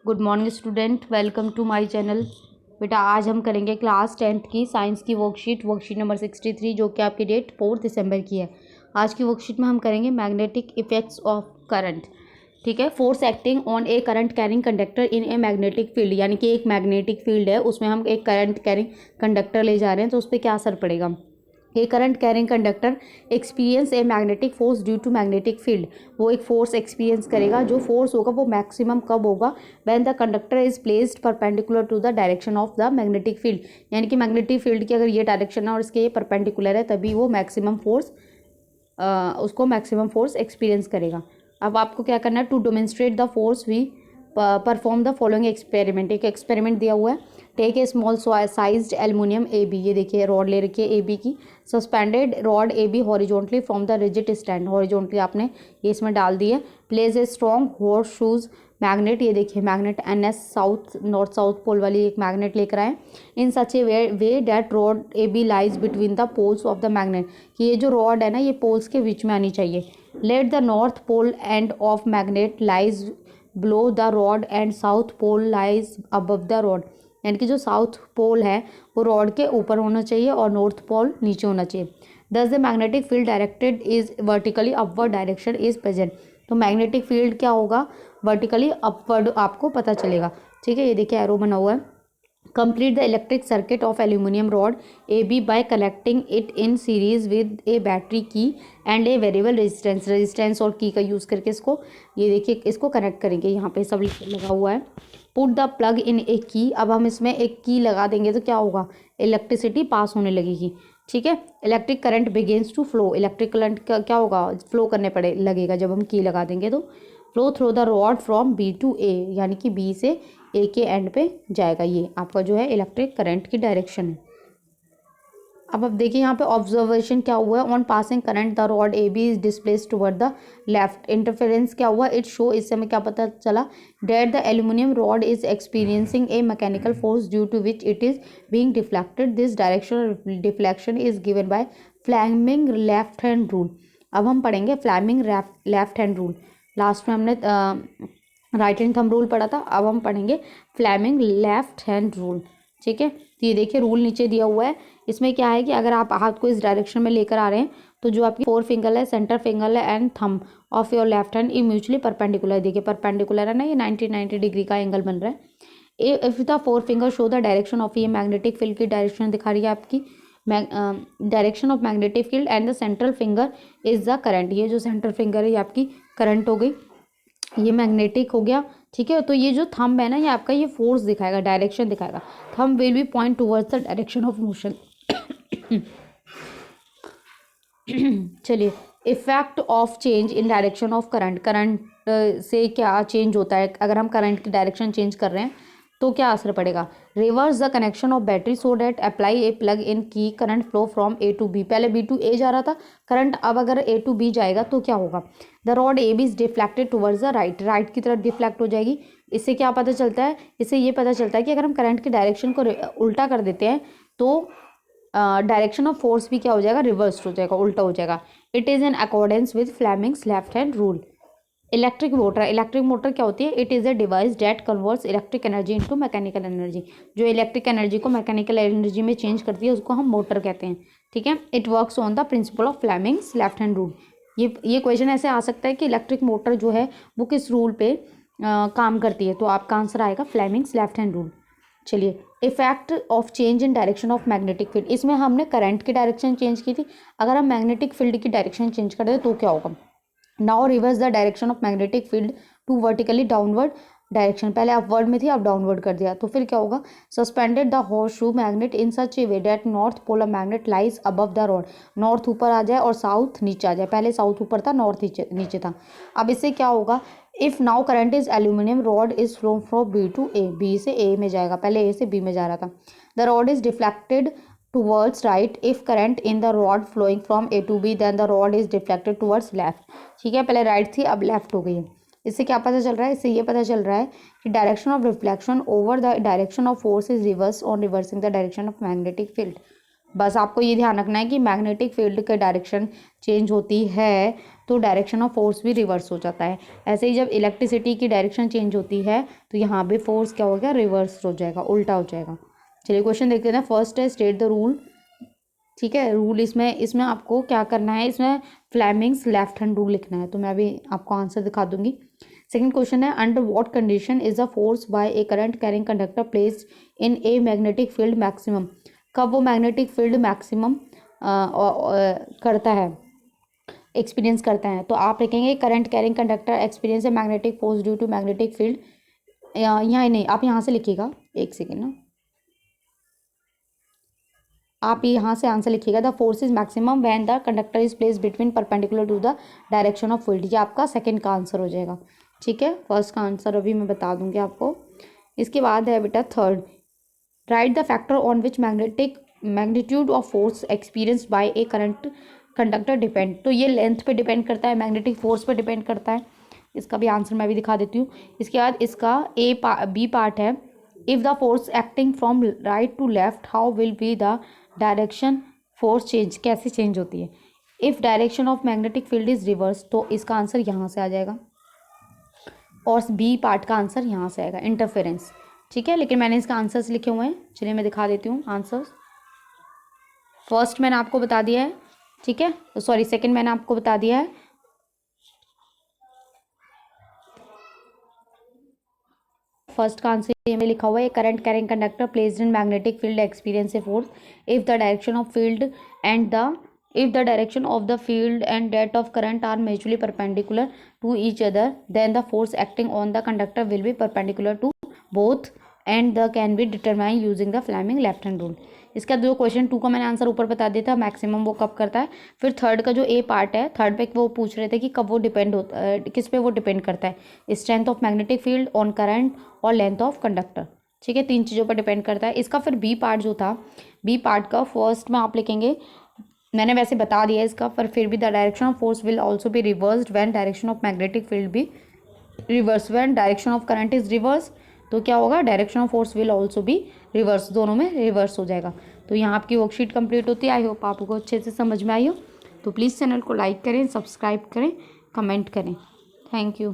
Good morning student, welcome to my channel. बेटा आज हम करेंगे क्लास 10th की साइंस की वर्कशीट नंबर 63 जो कि आपकी डेट 4 दिसंबर की है। आज की वर्कशीट में हम करेंगे मैग्नेटिक इफेक्ट्स ऑफ करंट। ठीक है, force acting on A current carrying conductor in a magnetic field, यानी कि एक मैग्नेटिक फील्ड है, उसमें हम एक करंट कैरिंग कंडक्टर ले जा रहे हैं तो उस पर क्या असर पड़ेगा। A current carrying conductor experience a magnetic force due to magnetic field. वो एक फोर्स एक्सपीरियंस करेगा, जो फोर्स होगा वो मैक्सिमम कब होगा, when the conductor is placed perpendicular to the direction of the magnetic field. यानी कि मैग्नेटिक फील्ड की अगर ये डायरेक्शन है और इसके ये परपेंडिकुलर है तभी वो मैक्सिमम फोर्स उसको मैक्सिमम फोर्स एक्सपीरियंस करेगा। अब आपको क्या करना है, to demonstrate the force we perform the following experiment. एक एक्सपेरिमेंट दिया हुआ है, take a small sized aluminium A B, ये देखिए रॉड ले रखी है ए बी की, suspended rod A B horizontally from the rigid stand, horizontally आपने ये इसमें डाल दी है। Place a strong horse shoes magnet, ये देखिए magnet NS south north south pole वाली एक मैग्नेट लेकर आए। In such a way that rod A B lies between the poles of the magnet, कि ये जो रॉड है ना ये पोल्स के बीच में आनी चाहिए। Let the north pole end of magnet lies below the rod and south pole lies above the rod, यानी कि जो साउथ पोल है वो रॉड के ऊपर होना चाहिए और नॉर्थ पोल नीचे होना चाहिए। दस the magnetic field directed is vertically upward direction is present. तो मैग्नेटिक फील्ड क्या होगा, वर्टिकली अपवर्ड आपको पता चलेगा। ठीक है, ये देखिए एरो बना हुआ है। Complete the electric circuit of aluminium rod A B by connecting it in series with a battery key and a variable resistance और की का यूज़ करके इसको, ये देखिए इसको कनेक्ट करेंगे। यहाँ पे सब लगा हुआ है। पुट द प्लग इन ए की, अब हम इसमें एक की लगा देंगे तो क्या होगा, इलेक्ट्रिसिटी पास होने लगेगी। ठीक है, electric current begins to flow, electric current का क्या होगा, फ्लो करने पड़े लगेगा जब हम की लगा देंगे। तो flow through the rod from B to A, यानी कि बी से ए के एंड पे जाएगा। ये आपका जो है इलेक्ट्रिक करंट की डायरेक्शन है। अब देखिए यहाँ पे ऑब्जर्वेशन क्या हुआ है, on passing current the rod A B is displaced toward the left. Interference क्या हुआ, इट शो, इससे हमें क्या पता चला, that the aluminium rod is experiencing a mechanical force due to which it is being deflected. This directional deflection is given by Fleming left hand rule. अब हम पढ़ेंगे Fleming left hand rule. Last में हमने right hand thumb rule पढ़ा था, अब हम पढ़ेंगे फ्लेमिंग लेफ्ट हैंड रूल। ठीक है, तो ये देखिए रूल नीचे दिया हुआ है। इसमें क्या है कि अगर आप हाथ को इस डायरेक्शन में लेकर आ रहे हैं तो जो आपकी फोर फिंगर है, सेंटर फिंगर है and thumb of your left hand, ये म्यूचुअली परपेंडिकुलर, देखिए परपेंडिकुलर है ना, ये 90 डिग्री का एंगल बन रहा है। If the four finger show the direction of, ये मैग्नेटिक फील्ड की डायरेक्शन दिखा रही है आपकी, direction of magnetic field and the central finger is the current, ये जो सेंट्रल फिंगर है ये आपकी करंट हो गई, ये मैग्नेटिक हो गया। ठीक है, तो ये जो थंब है ना ये आपका ये फोर्स दिखाएगा, डायरेक्शन दिखाएगा। Thumb will be point towards the direction of motion. चलिए, effect of change in direction of current, current से क्या चेंज होता है, अगर हम करंट की डायरेक्शन चेंज कर रहे हैं तो क्या असर पड़ेगा। Reverse the connection of battery so that apply a plug in की current flow from A to B, पहले बी टू ए जा रहा था करंट, अब अगर ए टू बी जाएगा तो क्या होगा, the rod A B is deflected towards the right, right की तरफ डिफ्लेक्ट हो जाएगी। इससे क्या पता चलता है, इससे ये पता चलता है कि अगर हम करंट की डायरेक्शन को उल्टा कर देते हैं तो डायरेक्शन ऑफ फोर्स भी क्या हो जाएगा, रिवर्स हो जाएगा, उल्टा हो जाएगा। It is in accordance with Fleming's left hand rule. Electric motor क्या होती है, it is a device that converts electric energy into mechanical energy, जो इलेक्ट्रिक एनर्जी को मैकेनिकल एनर्जी में चेंज करती है उसको हम मोटर कहते हैं। ठीक है, it works on the principle of Fleming's left hand rule. ये क्वेश्चन ऐसे आ सकता है कि इलेक्ट्रिक मोटर जो है वो किस रूल पे काम करती है, तो आपका आंसर आएगा फ्लेमिंग्स लेफ्ट हैंड रूल। चलिए, effect of change in direction of magnetic field, इसमें हमने करंट की डायरेक्शन चेंज की थी, अगर हम मैग्नेटिक फील्ड की डायरेक्शन चेंज कर दें तो क्या होगा। Now reverse the direction of magnetic field to vertically downward direction, पहले अपवर्ड में थी अब डाउनवर्ड कर दिया, तो फिर क्या होगा, suspended the horse shoe magnet in such a way that north pole of magnet lies above the rod, north ऊपर आ जाए और साउथ नीचे आ जाए, पहले साउथ ऊपर था नॉर्थ नीचे था। अब इससे क्या होगा, if now current is aluminium rod is flow from B to A, B से ए में जाएगा, पहले ए से बी में जा रहा था। The rod is deflected towards right if current in the rod flowing from A to B then the rod is deflected towards left। ठीक है, पहले राइट थी अब लेफ्ट हो गई है। इससे क्या पता चल रहा है, इससे ये पता चल रहा है कि direction of reflection over the direction of force is reverse on reversing the direction of magnetic field. बस आपको ये ध्यान रखना है कि मैग्नेटिक फील्ड का डायरेक्शन चेंज होती है तो डायरेक्शन ऑफ फोर्स भी रिवर्स हो जाता है। ऐसे ही जब इलेक्ट्रिसिटी की डायरेक्शन चेंज होती है तो यहाँ भी फोर्स क्या हो गया, रिवर्स हो जाएगा, उल्टा हो जाएगा। चलिए क्वेश्चन देखते हैं। फर्स्ट है स्टेट द रूल। ठीक है, रूल इसमें आपको क्या करना है, इसमें फ्लेमिंग्स लेफ्ट हैंड रूल लिखना है। तो मैं अभी आपको आंसर दिखा दूंगी। सेकंड क्वेश्चन है under what condition is the force by A current carrying conductor placed in a magnetic field maximum. कब वो मैग्नेटिक फील्ड मैक्सिमम करता है, एक्सपीरियंस करता है। तो आप लिखेंगे करंट कैरिंग कंडक्टर एक्सपीरियंस है magnetic force due to magnetic field. यहाँ नहीं, आप यहाँ से लिखिएगा, एक सेकेंड ना, आप यहाँ से आंसर लिखिएगा the force is maximum when the conductor is place between perpendicular to the direction of field. ये आपका सेकंड का आंसर हो जाएगा। ठीक है, फर्स्ट का आंसर अभी मैं बता दूंगी आपको। इसके बाद है बेटा third, right the factor on which magnitude of force experience by A current conductor depend. तो ये लेंथ पे डिपेंड करता है, मैग्नेटिक फोर्स पे डिपेंड करता है। इसका भी आंसर मैं भी दिखा देती हूँ। इसके बाद इसका बी पार्ट है, if the force acting from right to left how will be the direction force change, कैसे चेंज होती है। If direction of magnetic field is reverse, तो इसका आंसर यहाँ से आ जाएगा और बी पार्ट का आंसर यहाँ से आएगा, इंटरफेरेंस। ठीक है, लेकिन मैंने इसका आंसर्स लिखे हुए हैं, चलिए मैं दिखा देती हूँ आंसर्स। फर्स्ट मैंने आपको बता दिया है, ठीक है, सॉरी सेकंड मैंने आपको बता दिया है। फर्स्ट का आंसर ये में लिखा हुआ है, current carrying conductor placed in magnetic field experience a force if the direction of field and the if the direction of the field and that of current are mutually perpendicular to each other then the force acting on the conductor will be perpendicular to both and the can be determined using the Fleming left hand rule। इसका जो question 2 का मैंने answer ऊपर बता दिया था, maximum वो कब करता है। फिर थर्ड का जो ए पार्ट है, थर्ड पे वो पूछ रहे थे कि कब वो डिपेंड होता है, किस पे वो डिपेंड करता है, strength of magnetic field, on current और लेंथ ऑफ कंडक्टर। ठीक है, 3 चीज़ों पर डिपेंड करता है। इसका फिर बी पार्ट जो था, बी पार्ट का फर्स्ट में आप लिखेंगे, मैंने वैसे बता दिया इसका, पर फिर भी the direction of force will also be reversed when direction of magnetic field भी reverse, when direction of current is reverse, तो क्या होगा, direction of force will also be reverse, दोनों में रिवर्स हो जाएगा। तो यहाँ आपकी वर्कशीट कंप्लीट होती है। आई होप आपको अच्छे से समझ में आई हो। तो प्लीज़ चैनल को लाइक करें, सब्सक्राइब करें, कमेंट करें। Thank you.